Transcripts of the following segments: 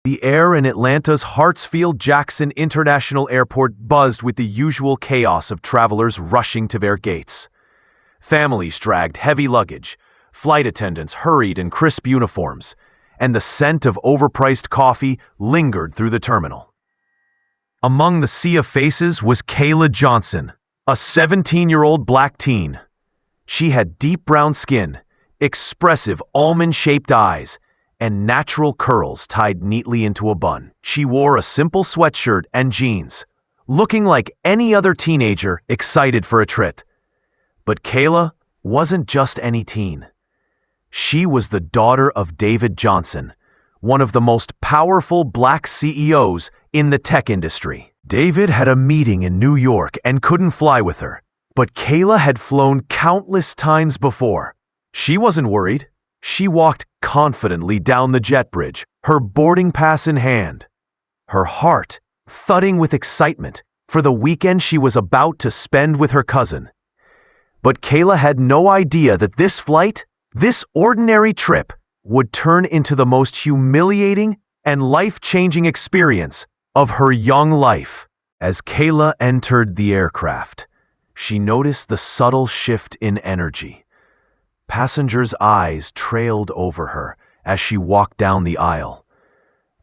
The air in Atlanta's Hartsfield-Jackson International Airport buzzed with the usual chaos of travelers rushing to their gates. Families dragged heavy luggage, flight attendants hurried in crisp uniforms, and the scent of overpriced coffee lingered through the terminal. Among the sea of faces was Kayla Johnson, a 17-year-old black teen. She had deep brown skin, expressive almond-shaped eyes, and natural curls tied neatly into a bun. She wore a simple sweatshirt and jeans, looking like any other teenager excited for a trip. But Kayla wasn't just any teen. She was the daughter of David Johnson, one of the most powerful black CEOs in the tech industry. David had a meeting in New York and couldn't fly with her, but Kayla had flown countless times before. She wasn't worried. She walked confidently down the jet bridge, her boarding pass in hand, her heart thudding with excitement for the weekend she was about to spend with her cousin. But Kayla had no idea that this flight, this ordinary trip, would turn into the most humiliating and life-changing experience of her young life. As Kayla entered the aircraft, she noticed the subtle shift in energy. Passengers' eyes trailed over her as she walked down the aisle.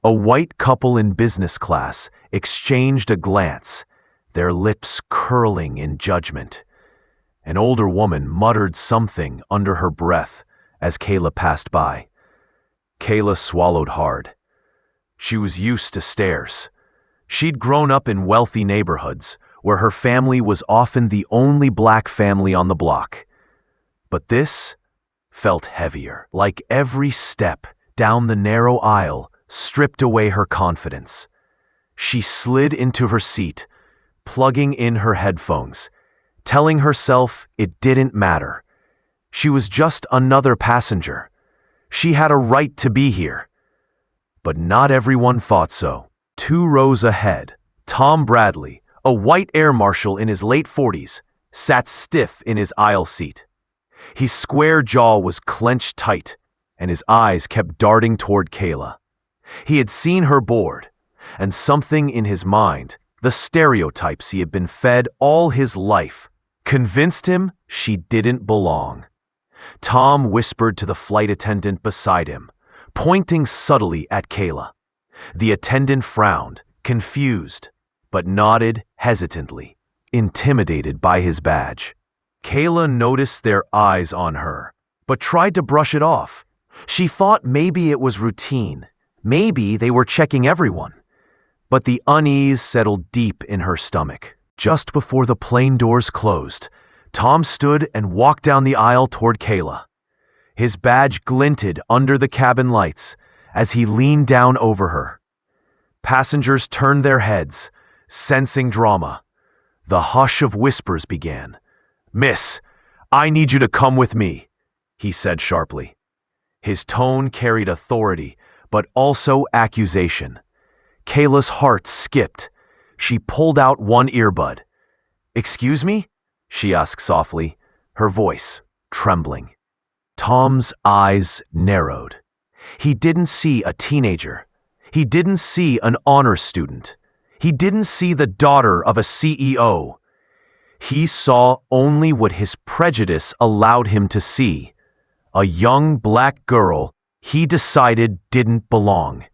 A white couple in business class exchanged a glance, their lips curling in judgment. An older woman muttered something under her breath as Kayla passed by. Kayla swallowed hard. She was used to stares. She'd grown up in wealthy neighborhoods where her family was often the only black family on the block. But this felt heavier, like every step down the narrow aisle stripped away her confidence. She slid into her seat, plugging in her headphones, telling herself it didn't matter. She was just another passenger. She had a right to be here. But not everyone thought so. 2 rows ahead, Tom Bradley, a white air marshal in his late 40s, sat stiff in his aisle seat. His square jaw was clenched tight, and his eyes kept darting toward Kayla. He had seen her board, and something in his mind, the stereotypes he had been fed all his life, convinced him she didn't belong. Tom whispered to the flight attendant beside him, pointing subtly at Kayla. The attendant frowned, confused, but nodded hesitantly, intimidated by his badge. Kayla noticed their eyes on her, but tried to brush it off. She thought maybe it was routine. Maybe they were checking everyone. But the unease settled deep in her stomach. Just before the plane doors closed, Tom stood and walked down the aisle toward Kayla. His badge glinted under the cabin lights as he leaned down over her. Passengers turned their heads, sensing drama. The hush of whispers began. "Miss, I need you to come with me," he said sharply. His tone carried authority, but also accusation. Kayla's heart skipped. She pulled out one earbud. "Excuse me?" she asked softly, her voice trembling. Tom's eyes narrowed. He didn't see a teenager. He didn't see an honors student. He didn't see the daughter of a CEO. He saw only what his prejudice allowed him to see. A young black girl he decided didn't belong.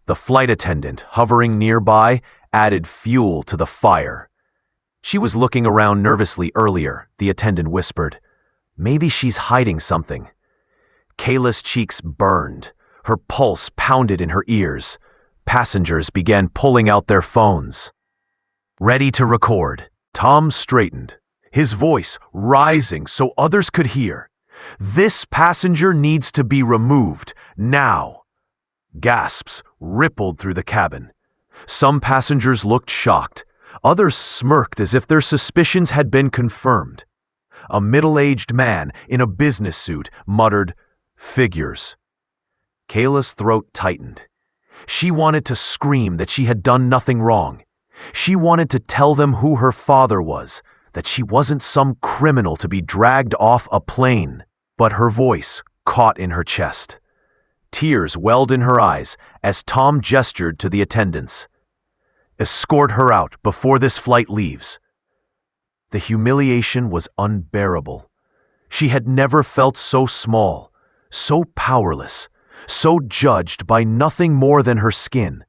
The flight attendant hovering nearby added fuel to the fire. She was looking around nervously earlier, the attendant whispered. Maybe she's hiding something. Kayla's cheeks burned. Her pulse pounded in her ears. Passengers began pulling out their phones. Ready to record. Tom straightened, his voice rising so others could hear. "This passenger needs to be removed, now." Gasps rippled through the cabin. Some passengers looked shocked. Others smirked as if their suspicions had been confirmed. A middle-aged man in a business suit muttered, "Figures." Kayla's throat tightened. She wanted to scream that she had done nothing wrong. She wanted to tell them who her father was, that she wasn't some criminal to be dragged off a plane. But her voice caught in her chest. Tears welled in her eyes as Tom gestured to the attendants. "Escort her out before this flight leaves." The humiliation was unbearable. She had never felt so small, so powerless, so judged by nothing more than her skin.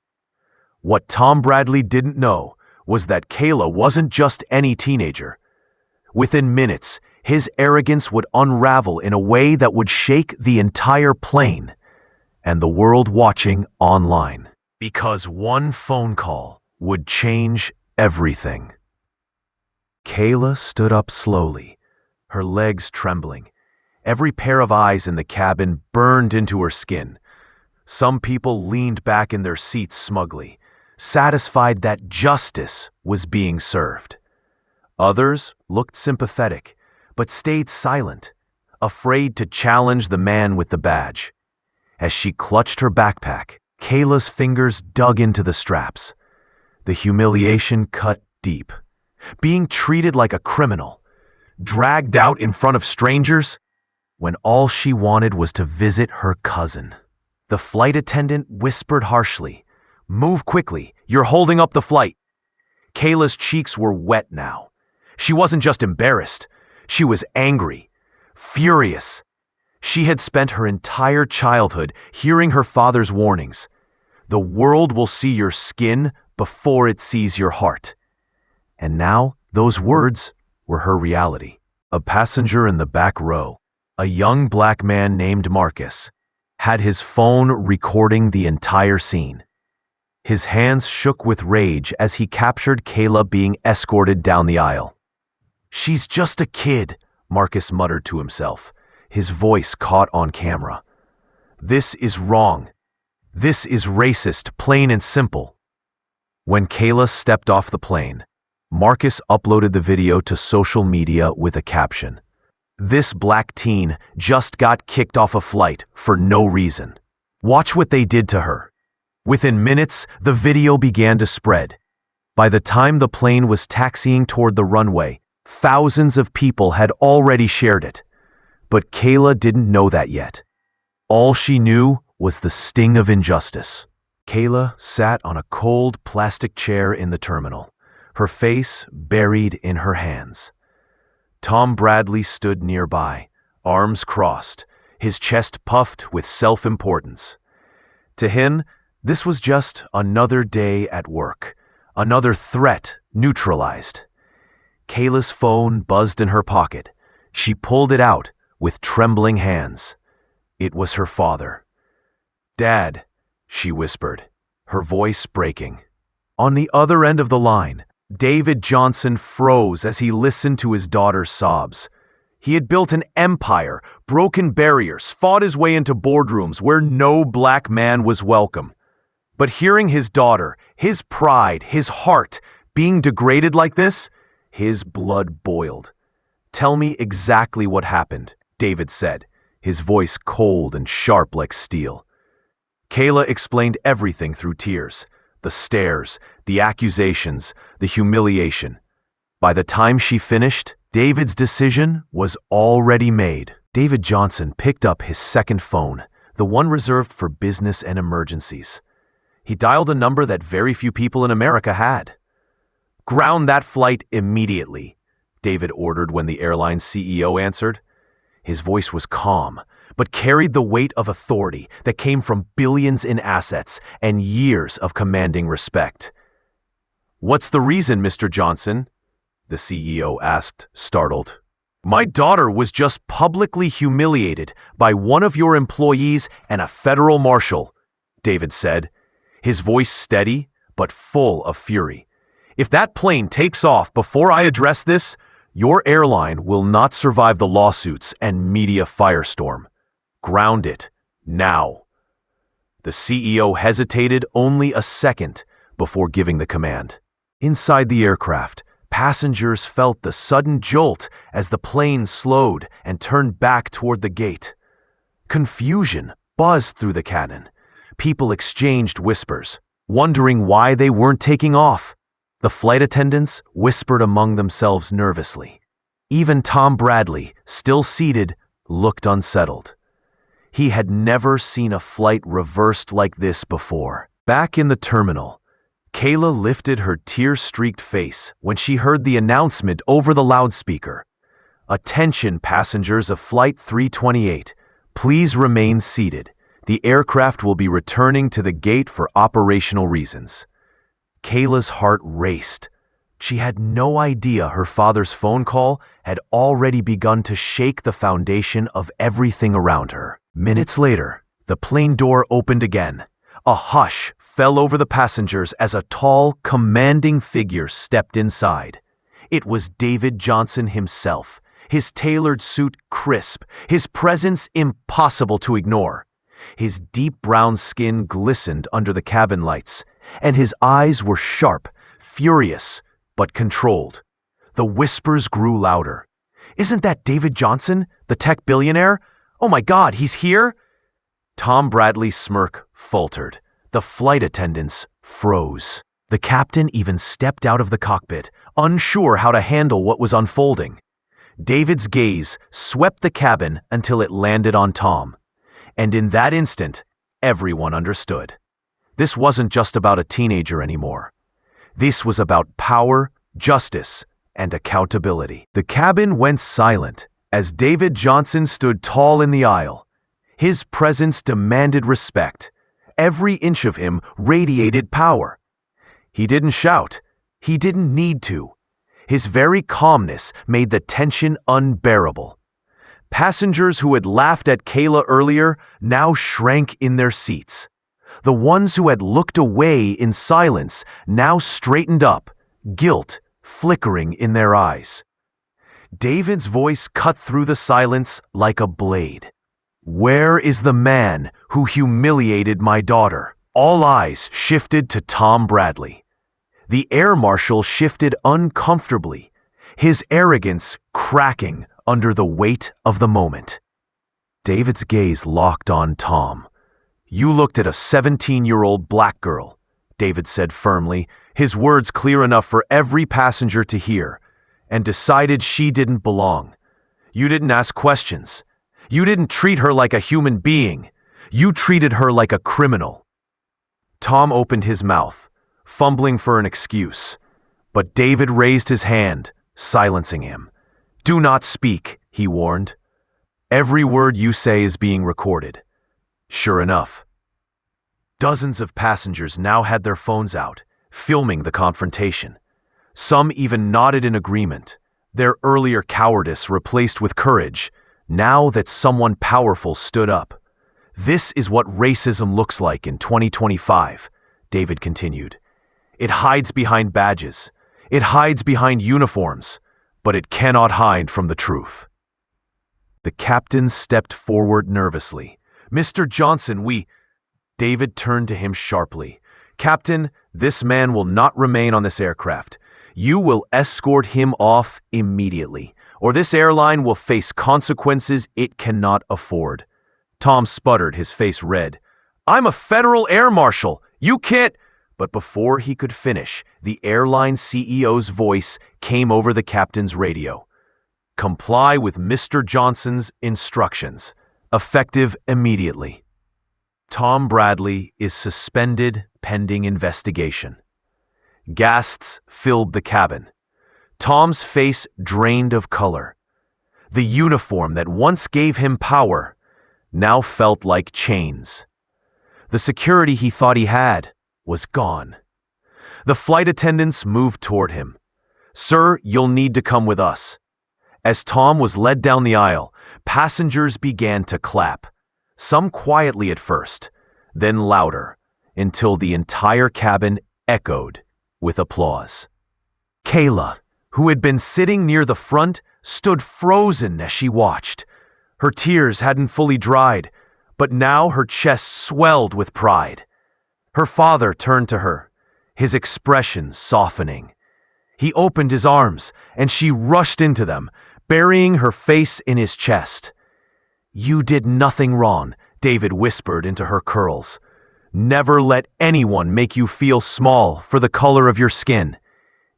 What Tom Bradley didn't know was that Kayla wasn't just any teenager. Within minutes, his arrogance would unravel in a way that would shake the entire plane and the world watching online. Because one phone call would change everything. Kayla stood up slowly, her legs trembling. Every pair of eyes in the cabin burned into her skin. Some people leaned back in their seats smugly, satisfied that justice was being served. Others looked sympathetic, but stayed silent, afraid to challenge the man with the badge. As she clutched her backpack, Kayla's fingers dug into the straps. The humiliation cut deep. Being treated like a criminal, dragged out in front of strangers, when all she wanted was to visit her cousin. The flight attendant whispered harshly, "Move quickly, you're holding up the flight." Kayla's cheeks were wet now. She wasn't just embarrassed, she was angry, furious. She had spent her entire childhood hearing her father's warnings. The world will see your skin before it sees your heart. And now, those words were her reality. A passenger in the back row, a young black man named Marcus, had his phone recording the entire scene. His hands shook with rage as he captured Kayla being escorted down the aisle. "She's just a kid," Marcus muttered to himself, his voice caught on camera. "This is wrong. This is racist, plain and simple." When Kayla stepped off the plane, Marcus uploaded the video to social media with a caption. "This black teen just got kicked off a flight for no reason. Watch what they did to her." Within minutes, the video began to spread. By the time the plane was taxiing toward the runway, thousands of people had already shared it. But Kayla didn't know that yet. All she knew was the sting of injustice. Kayla sat on a cold plastic chair in the terminal, her face buried in her hands. Tom Bradley stood nearby, arms crossed, his chest puffed with self-importance. To him, this was just another day at work, another threat neutralized. Kayla's phone buzzed in her pocket. She pulled it out with trembling hands. It was her father. "Dad," she whispered, her voice breaking. On the other end of the line, David Johnson froze as he listened to his daughter's sobs. He had built an empire, broken barriers, fought his way into boardrooms where no black man was welcome. But hearing his daughter, his pride, his heart, being degraded like this, his blood boiled. "Tell me exactly what happened," David said, his voice cold and sharp like steel. Kayla explained everything through tears, the stares, the accusations, the humiliation. By the time she finished, David's decision was already made. David Johnson picked up his second phone, the one reserved for business and emergencies. He dialed a number that very few people in America had. "Ground that flight immediately," David ordered when the airline's CEO answered. His voice was calm, but carried the weight of authority that came from billions in assets and years of commanding respect. "What's the reason, Mr. Johnson?" the CEO asked, startled. "My daughter was just publicly humiliated by one of your employees and a federal marshal," David said, his voice steady but full of fury. "If that plane takes off before I address this, your airline will not survive the lawsuits and media firestorm. Ground it, now." The CEO hesitated only a second before giving the command. Inside the aircraft, passengers felt the sudden jolt as the plane slowed and turned back toward the gate. Confusion buzzed through the cabin. People exchanged whispers, wondering why they weren't taking off. The flight attendants whispered among themselves nervously. Even Tom Bradley, still seated, looked unsettled. He had never seen a flight reversed like this before. Back in the terminal, Kayla lifted her tear-streaked face when she heard the announcement over the loudspeaker. "Attention passengers of Flight 328, please remain seated. The aircraft will be returning to the gate for operational reasons." Kayla's heart raced. She had no idea her father's phone call had already begun to shake the foundation of everything around her. Minutes later, the plane door opened again. A hush fell over the passengers as a tall, commanding figure stepped inside. It was David Johnson himself, his tailored suit crisp, his presence impossible to ignore. His deep brown skin glistened under the cabin lights, and his eyes were sharp, furious, but controlled. The whispers grew louder. "Isn't that David Johnson, the tech billionaire? Oh my God, he's here!" Tom Bradley's smirk faltered. The flight attendants froze. The captain even stepped out of the cockpit, unsure how to handle what was unfolding. David's gaze swept the cabin until it landed on Tom. And in that instant, everyone understood. This wasn't just about a teenager anymore. This was about power, justice, and accountability. The cabin went silent as David Johnson stood tall in the aisle. His presence demanded respect. Every inch of him radiated power. He didn't shout. He didn't need to. His very calmness made the tension unbearable. Passengers who had laughed at Kayla earlier now shrank in their seats. The ones who had looked away in silence now straightened up, guilt flickering in their eyes. David's voice cut through the silence like a blade. "Where is the man who humiliated my daughter?" All eyes shifted to Tom Bradley. The air marshal shifted uncomfortably, his arrogance cracking under the weight of the moment. David's gaze locked on Tom. "You looked at a 17-year-old black girl," David said firmly, his words clear enough for every passenger to hear, "and decided she didn't belong. You didn't ask questions. You didn't treat her like a human being. You treated her like a criminal." Tom opened his mouth, fumbling for an excuse, but David raised his hand, silencing him. "Do not speak," he warned. "Every word you say is being recorded." Sure enough, dozens of passengers now had their phones out, filming the confrontation. Some even nodded in agreement, their earlier cowardice replaced with courage, now that someone powerful stood up. "This is what racism looks like in 2025, David continued. "It hides behind badges. It hides behind uniforms, but it cannot hide from the truth." The captain stepped forward nervously. "Mr. Johnson, David turned to him sharply. "Captain, this man will not remain on this aircraft. You will escort him off immediately, or this airline will face consequences it cannot afford." Tom sputtered, his face red. "I'm a federal air marshal. You can't—" But before he could finish, the airline CEO's voice came over the captain's radio. "Comply with Mr. Johnson's instructions. Effective immediately. Tom Bradley is suspended pending investigation." Gasps filled the cabin. Tom's face drained of color. The uniform that once gave him power now felt like chains. The security he thought he had was gone. The flight attendants moved toward him. "Sir, you'll need to come with us." As Tom was led down the aisle, passengers began to clap, some quietly at first, then louder, until the entire cabin echoed with applause. Kayla, who had been sitting near the front, stood frozen as she watched. Her tears hadn't fully dried, but now her chest swelled with pride. Her father turned to her, his expression softening. He opened his arms, and she rushed into them, burying her face in his chest. "You did nothing wrong," David whispered into her curls. "Never let anyone make you feel small for the color of your skin.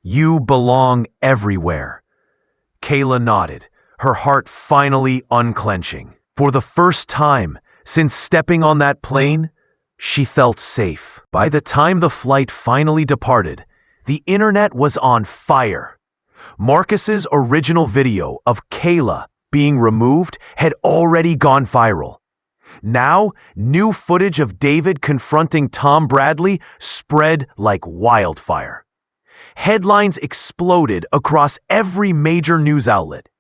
You belong everywhere." Kayla nodded, her heart finally unclenching. For the first time, Since stepping on that plane, she felt safe. By the time the flight finally departed, the internet was on fire. Marcus's original video of Kayla being removed had already gone viral. Now, new footage of David confronting Tom Bradley spread like wildfire. Headlines exploded across every major news outlet.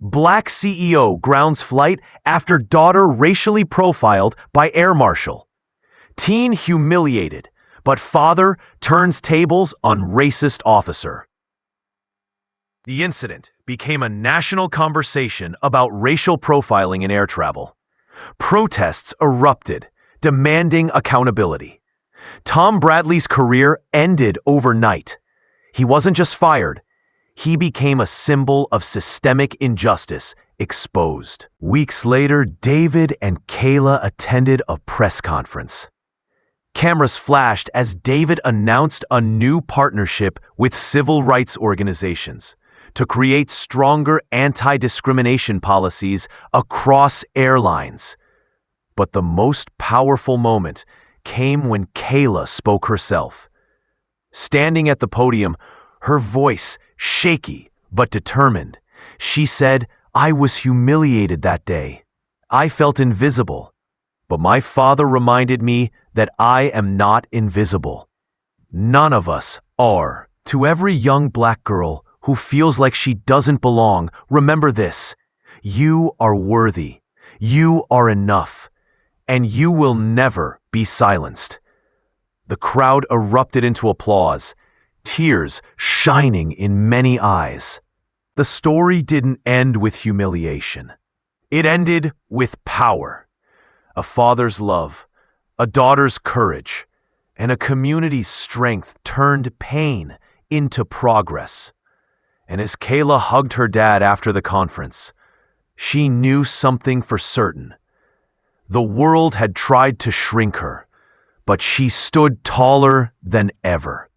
Black CEO grounds flight after daughter racially profiled by air marshal. Teen humiliated, but father turns tables on racist officer. The incident became a national conversation about racial profiling in air travel. Protests erupted, demanding accountability. Tom Bradley's career ended overnight. He wasn't just fired, he became a symbol of systemic injustice, exposed. Weeks later, David and Kayla attended a press conference. Cameras flashed as David announced a new partnership with civil rights organizations to create stronger anti-discrimination policies across airlines. But the most powerful moment came when Kayla spoke herself. Standing at the podium, her voice shaky but determined, she said, "I was humiliated that day. I felt invisible, but my father reminded me that I am not invisible. None of us are." To every young black girl who feels like she doesn't belong, remember this: you are worthy, you are enough, and you will never be silenced. The crowd erupted into applause, tears shining in many eyes. The story didn't end with humiliation. It ended with power. A father's love, a daughter's courage, and a community's strength turned pain into progress. And as Kayla hugged her dad after the conference, she knew something for certain. The world had tried to shrink her, but she stood taller than ever.